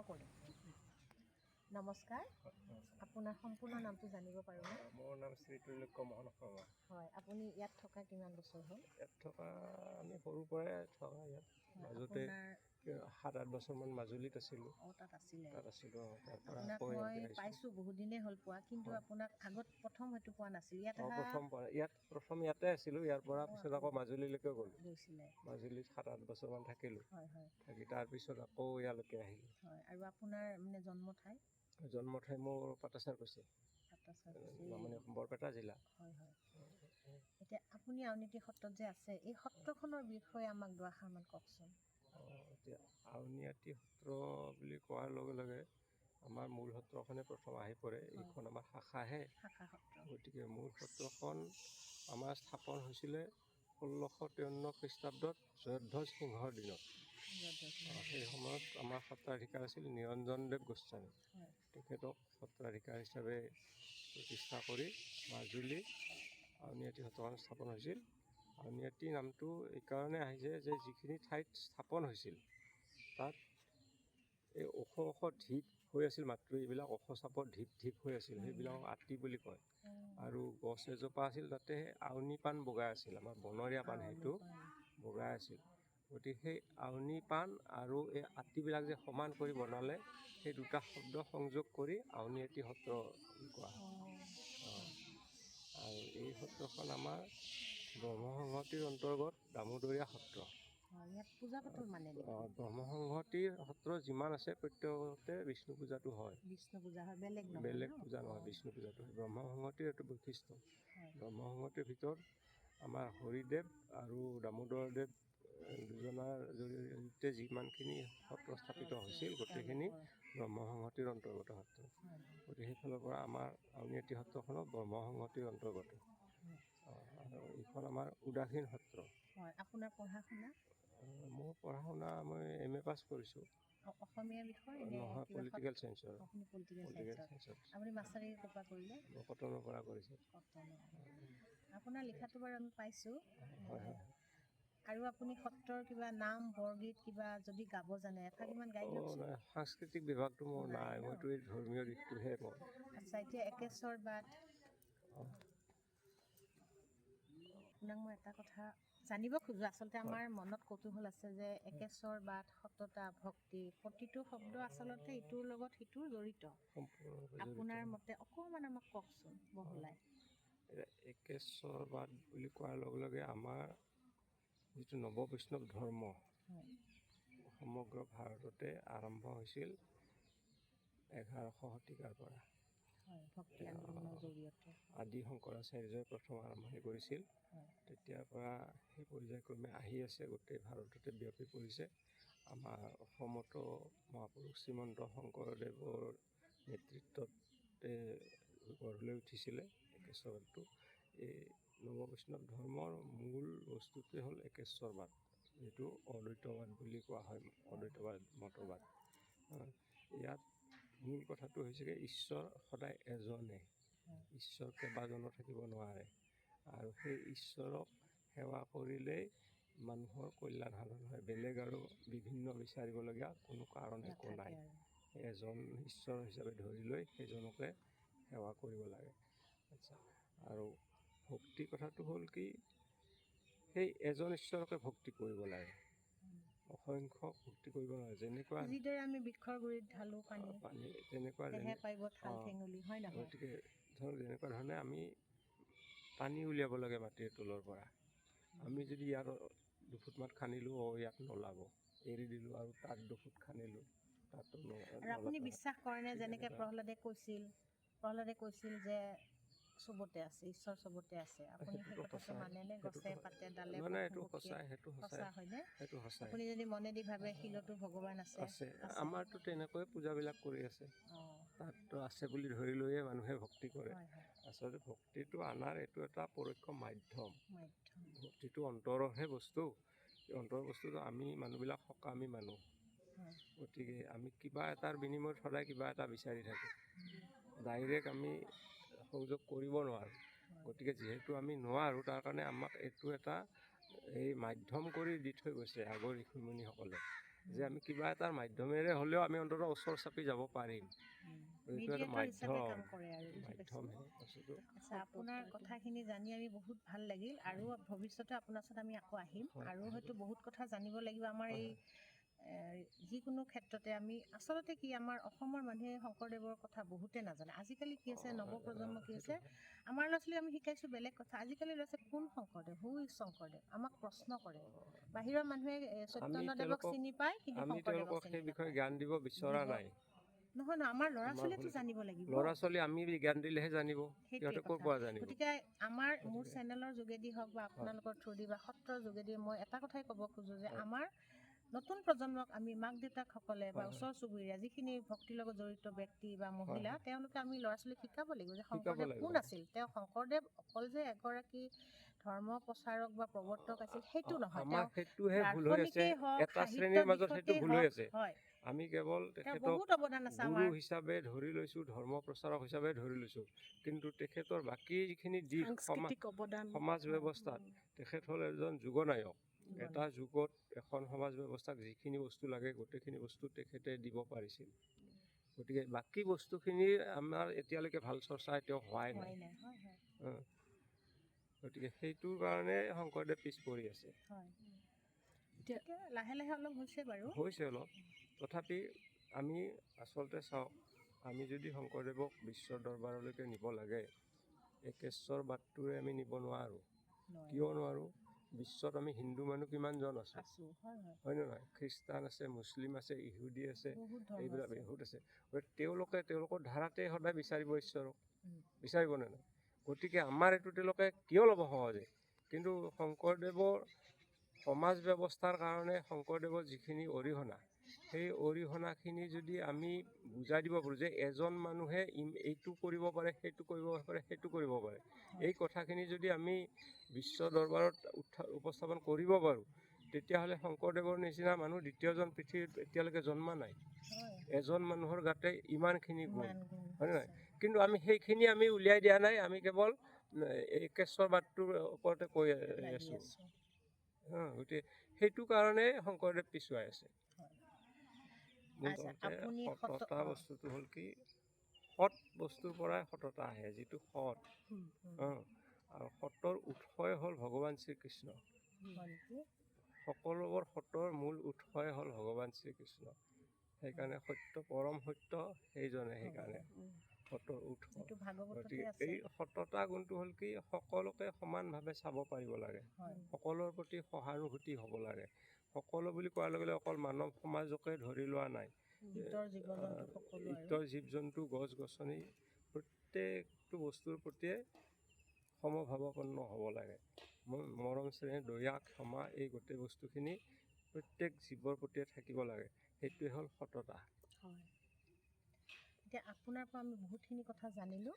কৰিম। নমস্কাৰ, আপোনাৰ সম্পূৰ্ণ নামটো জানিব পাৰোঁনে? মোৰ নাম শ্ৰী ত্ৰৈলোক্য মোহন শৰ্মা। হয়, আপুনি ইয়াত থকা কিমান বছৰ হ'ল? ইয়াত থকা আমি সৰুৰ পৰাই থকা ইয়াত। মাজতে 7-8 বছৰমান মাজুলীত আছিলোঁ। তাত আছিলে। তাৰ পৰা আপোনাক আকৌ মই ইয়াতে আহিছোঁ। পাইছোঁ, বহুত দিনেই হ'ল পোৱা, কিন্তু আপোনাক আগত প্ৰথম হয়তো পোৱা নাছিল। ইয়াত প্ৰথম ইয়াতে আছিলোঁ। ইয়াৰ পৰা পিছত আকৌ মাজুলীলৈকে গ'লোঁ। গৈছিলে। মাজুলীত 7-8 বছৰমান থাকিলোঁ। হয় হয়। থাকি তাৰপিছত আকৌ ইয়ালৈকে আহিলোঁ। হয়, আৰু আপোনাৰ মানে জন্ম ঠাই? জন্ম ঠাই মোৰ পাটাচাৰকুছি, পাটাচাৰকুছি। বৰপেটা জিলা। হয় হয়। এতিয়া আপুনি আউনীআটী সত্ৰত যে আছে, এই সত্ৰখনৰ বিষয়ে আমাক দুআষাৰমান কওকচোন। এতিয়া আউনীআটী সত্ৰ বুলি কোৱাৰ লগে লগে আমাৰ মূল সত্ৰখনে প্ৰথম আহি পৰে। এইখন আমাৰ শাখাহে। শাখা সত্ৰ। গতিকে মূল সত্ৰখন আমাৰ স্থাপন হৈছিলে 1653 খ্ৰীষ্টাব্দত জয়ধ্বজ সিংহৰ দিনত। সেই সময়ত আমাৰ সত্ৰাধিকাৰ আছিল নিৰঞ্জনদেৱ গোস্বামী। তেখেতক সত্ৰাধিকাৰ হিচাপে প্ৰতিষ্ঠা কৰি মাজুলী আউনীআটী সত্ৰখন স্থাপন হৈছিল। আউনীআটী নামটো এইকাৰণে আহিছে যে যিখিনি ঠাইত স্থাপন হৈছিল তাত এই ওখ ওখ ঢিপ হৈ আছিল, মাত্ৰ এইবিলাক ওখ চাপৰ ঢিপ হৈ আছিল, সেইবিলাকক আটী বুলি কয়। আৰু গছ এজোপা আছিল, তাতে আউনী পাণ বগাই আছিল, আমাৰ বনৰীয়া পাণ সেইটো বগাই আছিল। গতিকে সেই আউনী পাণ আৰু এই আটীবিলাক যে সমান কৰি বনালে, সেই দুটা শব্দ সংযোগ কৰি আউনীআটী সত্ৰ কোৱা হয়। আৰু এই সত্ৰখন আমাৰ ব্ৰহ্মসংহতিৰ অন্তৰ্গত দামোদৰীয়া সত্ৰ। ব্ৰহ্মসংহতিৰ সত্ৰ যিমান আছে প্ৰত্যেকতে বিষ্ণু পূজাটো হয়। বিষ্ণু পূজা হয়, বেলেগ পূজা নহয়, বিষ্ণু পূজাটো হয়। ব্ৰহ্মসংহতিৰ এইটো বৈশিষ্ট্য। ব্ৰহ্মসংহতিৰ ভিতৰত আমাৰ হৰিদেৱ আৰু দামোদৰদেৱ দুজনাৰ জৰিয়তে যিমানখিনি সত্ৰ স্থাপিত হৈছিল, গোটেইখিনি ব্ৰহ্মসংহতিৰ অন্তৰ্গত সত্ৰ। গতিকে সেইফালৰ পৰা আমাৰ আউনীআটী সত্ৰখনো ব্ৰহ্মসংহতিৰ অন্তৰ্গত। আৰু এইখন আমাৰ উদাসীন সত্ৰ। আপোনাৰ পঢ়া শুনা? মোৰ পঢ়া শুনা মই MA পাছ কৰিছোঁ। অসমীয়া বিষয়? নহয়, পলিটিকেল চায়েন্সৰ। আপুনি পলিটিকেল চায়েন্সৰ। আপুনি মাষ্টাৰ ডিগ্ৰী ক'ৰ পৰা কৰিলে? মই কটনৰ পৰা কৰিছোঁ। আপোনাৰ লিখাটো বাৰু আমি পাইছোঁ। হয় হয়। আৰু আপুনি সত্ৰৰ কিবা নাম বৰগীত কিবা যদি গাব জানে এফাঁকিমান গাই দিয়কচোন। সাংস্কৃতিক বিভাগটো মোৰ নাই, মইতো এই ধৰ্মীয় দিশটোহে কওঁ। আচ্ছা, এতিয়া একেশ্বৰ বাদ আপোনাক মই এটা কথা জানিব খোজোঁ। আচলতে আমাৰ মনত কৌতূহল আছে যে একেশ্বৰ বাদ, সততা, ভক্তি, প্ৰতিটো শব্দ আচলতে ইটোৰ লগত সিটোৰ জড়িত। আপোনাৰ মতে অকণমান আমাক কওকচোন বহলাই। একেশ্বৰবাদ বুলি কোৱাৰ লগে লগে আমাৰ যিটো নৱ বৈষ্ণৱ ধৰ্ম সমগ্ৰ ভাৰততে আৰম্ভ হৈছিল 11শ শতিকাৰ পৰা। ভক্তি আন্দোলনৰ জৰিয়তে আদি শংকৰাচাৰ্যই প্ৰথম আৰম্ভণি কৰিছিল। তেতিয়াৰ পৰা সেই পৰ্যায়ক্ৰমে আহি আছে, গোটেই ভাৰততে বিয়পি পৰিছে। আমাৰ অসমতো মহাপুৰুষ শ্ৰীমন্ত শংকৰদেৱৰ নেতৃত্বতে গঢ় লৈ উঠিছিলে একেশ্বৰবাদটো। এই নৱ বৈষ্ণৱ ধৰ্মৰ মূল বস্তুটোৱে হ'ল একেশ্বৰবাদ, যিটো অদ্বৈতবাদ বুলি কোৱা হয়, অদ্বৈতবাদ মতবাদ। ইয়াত মূল কথাটো হৈছে যে ঈশ্বৰ সদায় এজনে, ঈশ্বৰ কেইবাজনো থাকিব নোৱাৰে। আৰু সেই ঈশ্বৰক সেৱা কৰিলেই মানুহৰ কল্যাণ সাধন হয়, বেলেগ আৰু বিভিন্ন বিচাৰিবলগীয়া কোনো কাৰণ একো নাই। এজন ঈশ্বৰ হিচাপে ধৰি লৈ সেইজনকে সেৱা কৰিব লাগে। আচ্ছা, আৰু ভক্তি কথাটো হ'ল কি, সেই এজন ঈশ্বৰকে ভক্তি কৰিব লাগে, অসংখ্য ভক্তি কৰিব লাগে। যেনেকুৱা যিদৰে আমি বৃক্ষৰ গুৰিত ঢালো পানী তেনেকুৱা গতিকে ধৰক যেনেকুৱা ধৰণে আমি পানী উলিয়াব লাগে মাটিৰ তলৰ পৰা। আমি যদি ইয়াত দুফুটমান খান্দিলোঁ, ইয়াত নোলাব, এৰি দিলোঁ আৰু তাত দুফুট খান্দিলোঁ, তাতো আৰু আপুনি বিশ্বাস কৰেনে, যেনেকৈ প্ৰহ্লাদে কৈছিল যে চবতে আছে, ঈশ্বৰ চবতে আছে, আপুনি সেই কথাটো মানেনে? গছে পাতে ডালে সঁচা হয়নে? আপুনি যদি মনেদি ভাবে শিলতো ভগৱান আছে। আমাৰতো তেনেকৈ পূজাবিলাক কৰি আছে, তাততো আছে বুলি ধৰি লৈয়ে মানুহে ভক্তি কৰে। আচলতে ভক্তিটো আনাৰ এইটো এটা পৰোক্ষ মাধ্যম। ভক্তিটো অন্তৰৰহে বস্তু। অন্তৰৰ বস্তুটো আমি মানুহবিলাক সকামী মানুহ, গতিকে আমি কিবা এটাৰ বিনিময়ত সদায় কিবা এটা বিচাৰি থাকোঁ। ডাইৰেক্ট আমি সংযোগ কৰিব নোৱাৰোঁ। গতিকে যিহেতু আমি নোৱাৰোঁ, তাৰ কাৰণে আমাক এইটো এটা এই মাধ্যম কৰি দি থৈ গৈছে আগৰ ঋষিমুনিসকলে, যে আমি কিবা এটাৰ মাধ্যমেৰে হ'লেও আমি অন্ততঃ ওচৰ চাপি যাব পাৰিম। এইটো এটা মিডিয়েটৰ হিচাপে মাধ্যম কাম কৰে আৰু বুজি পাইছোঁ। মাধ্যমহে বস্তুটো। আচ্ছা, আপোনাৰ কথাখিনি জানি আমি বহুত ভাল লাগিল আৰু ভৱিষ্যতে আপোনাৰ ওচৰত আমি আকৌ আহিম হয়, আৰু হয়তো বহুত কথা জানিব লাগিব আমাৰ এই যিকোনো ক্ষেত্ৰতে। আমি আচলতে কি আমাৰ অসমৰ মানুহে শংকৰদেৱৰ কথা বহুতে নাজানে। আজিকালি কি হৈছে, নৱপ্ৰজন্ম কি হৈছে, আমাৰ ল'ৰা ছোৱালী আমি শিকাইছোঁ বেলেগ কথা, আজিকালি ল'ৰা ছোৱালী কোন শংকৰদেৱ, হু ইজ শংকৰদেৱ, আমাক প্ৰশ্ন কৰে। বাহিৰৰ মানুহে চৈতন্যদেৱক চিনি পায় কিন্তু আমি শংকৰদেৱক তেওঁলোকক চিনি সেই বিষয়ে নাপায়। জ্ঞান দিব বিচৰা নাই। নহয় নহয়, আমাৰ ল'ৰা আমাৰ ছোৱালীয়েতো ভুল। জানিব লাগিব। ল'ৰা ছোৱালী আমি জ্ঞান দিলেহে জানিব, সেইটোৱে সিহঁতে ক'ৰ কথা। পৰা জানিব। গতিকে আমাৰ মোৰ চেনেলৰ যোগেদি হওক বা আপোনালোকৰ থ্ৰুদি বা সত্ৰৰ যোগেদি মই এটা কথাই ক'ব খোজোঁ যে আমাৰ নতুন প্ৰজন্মক আমি মাক দেউতাকসকলে বা ওচৰ চুবুৰীয়া যিখিনি ভক্তিৰ লগত জড়িত ব্যক্তি বা মহিলা, তেওঁলোকে আমি ল'ৰা ছোৱালীক শিকাব লাগিব যে শংকৰদেৱ কোন আছিল। তেওঁ শংকৰদেৱ অকল যে এগৰাকী ধৰ্ম প্ৰচাৰক বা প্ৰৱৰ্তক আছিল সেইটো নহয়, আমাৰ তেওঁ সেইটোহে ভুল হৈ আছে, দাৰ্শনিকেই হওক, এটা সাহিত্য শ্ৰেণীৰ মাজত সেইটো দিশতেই ভুল হৈ হওক, আছে। হয়, আমি কেৱল তেওঁৰ তেখেতক বহুত অৱদান আছে গুৰু আমাৰ হিচাপে ধৰি লৈছোঁ, ধৰ্ম প্ৰচাৰক হিচাপে ধৰি লৈছোঁ, কিন্তু তেখেতৰ বাকী যিখিনি দিশ সাংস্কৃতিক অৱদান, সমাজ ব্যৱস্থাত তেখেত হ'ল এজন যুগনায়ক। এটা যুগত এখন সমাজ ব্যৱস্থাক যিখিনি বস্তু লাগে গোটেইখিনি বস্তু তেখেতে দিব পাৰিছিল। গতিকে বাকী বস্তুখিনি আমাৰ এতিয়ালৈকে ভাল চৰ্চা এতিয়াও হোৱাই নাই। গতিকে সেইটোৰ কাৰণে শংকৰদেৱ পিছ পৰি আছে। এতিয়া লাহে লাহে অলপ হৈছে বাৰু, হৈছে অলপ। তথাপি আমি আচলতে চাওক, আমি যদি শংকৰদেৱক বিশ্বৰ দৰবাৰলৈকে নিব লাগে, একেশ্বৰ বাটটোৰে আমি নিব নোৱাৰোঁ। কিয় নোৱাৰোঁ? বিশ্বত আমি হিন্দু মানুহ কিমানজন আছোঁ, হয় নে নহয়? খ্ৰীষ্টান আছে, মুছলিম আছে, ইহুদী আছে, এইবিলাক বহুত আছে। গতিকে তেওঁলোকে তেওঁলোকৰ ধাৰাতে সদায় বিচাৰিব ঈশ্বৰক, বিচাৰিবনে নাই? গতিকে আমাৰ এইটো তেওঁলোকে কিয় ল'ব সহজে? কিন্তু শংকৰদেৱৰ সমাজ ব্যৱস্থাৰ কাৰণে শংকৰদেৱৰ যিখিনি অৰিহণা, সেই অৰিহণাখিনি যদি আমি বুজাই দিব পাৰোঁ যে এজন মানুহে এইটো কৰিব পাৰে, সেইটো কৰিব পাৰে, সেইটো কৰিব পাৰে, এই কথাখিনি যদি আমি বিশ্ব দৰবাৰত উপস্থাপন কৰিব পাৰোঁ, তেতিয়াহ'লে শংকৰদেৱৰ নিচিনা মানুহ দ্বিতীয়জন পৃথিৱীত এতিয়ালৈকে জন্মা নাই। এজন মানুহৰ গাতে ইমানখিনি গুণ, হয়নে নাই? কিন্তু আমি সেইখিনি আমি উলিয়াই দিয়া নাই, আমি কেৱল একেশ্বৰ বাটটোৰ ওপৰতে কৈ আছোঁ। গতিকে সেইটো কাৰণে শংকৰদেৱ পিছুৱাই আছে। সততা বস্তুটো হ'ল কি, সৎ বস্তুৰ পৰাই সততা আহে, যিটো সৎ। আৰু সতৰ উৎসই হ'ল ভগৱান শ্ৰীকৃষ্ণ। সকলোবোৰ সতৰ মূল উৎসই হ'ল ভগৱান শ্ৰীকৃষ্ণ। সেইকাৰণে সত্য, পৰম সত্য সেইজনে, সেইকাৰণে সতৰ উৎস। গতিকে এই সততা গুণটো হ'ল কি, সকলোকে সমানভাৱে চাব পাৰিব লাগে, সকলোৰ প্ৰতি সহানুভূতি হ'ব লাগে। সকলো বুলি কোৱাৰ লগে লগে অকল মানৱ সমাজকে ধৰি লোৱা নাই, ইতৰ জীৱ জন্তু, গছ গছনি, প্ৰত্যেকটো বস্তুৰ প্ৰতিয়ে সমভাৱাপন্ন হ'ব লাগে। মৰম স্নেহ দয়া ক্ষমা এই গোটেই বস্তুখিনি প্ৰত্যেক জীৱৰ প্ৰতিয়ে থাকিব লাগে। সেইটোৱে হ'ল সততা। এতিয়া আপোনাৰ পৰা আমি বহুতখিনি কথা জানিলোঁ।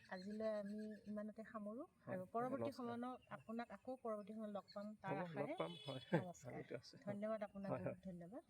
আজিলৈ আমি ইমানতে সামৰোঁ আৰু পৰৱৰ্তী সময়ত আপোনাক আকৌ পৰৱৰ্তী সময়ত লগ পাম তাৰ আশাৰে। নমস্কাৰ, ধন্যবাদ আপোনাক, বহুত ধন্যবাদ।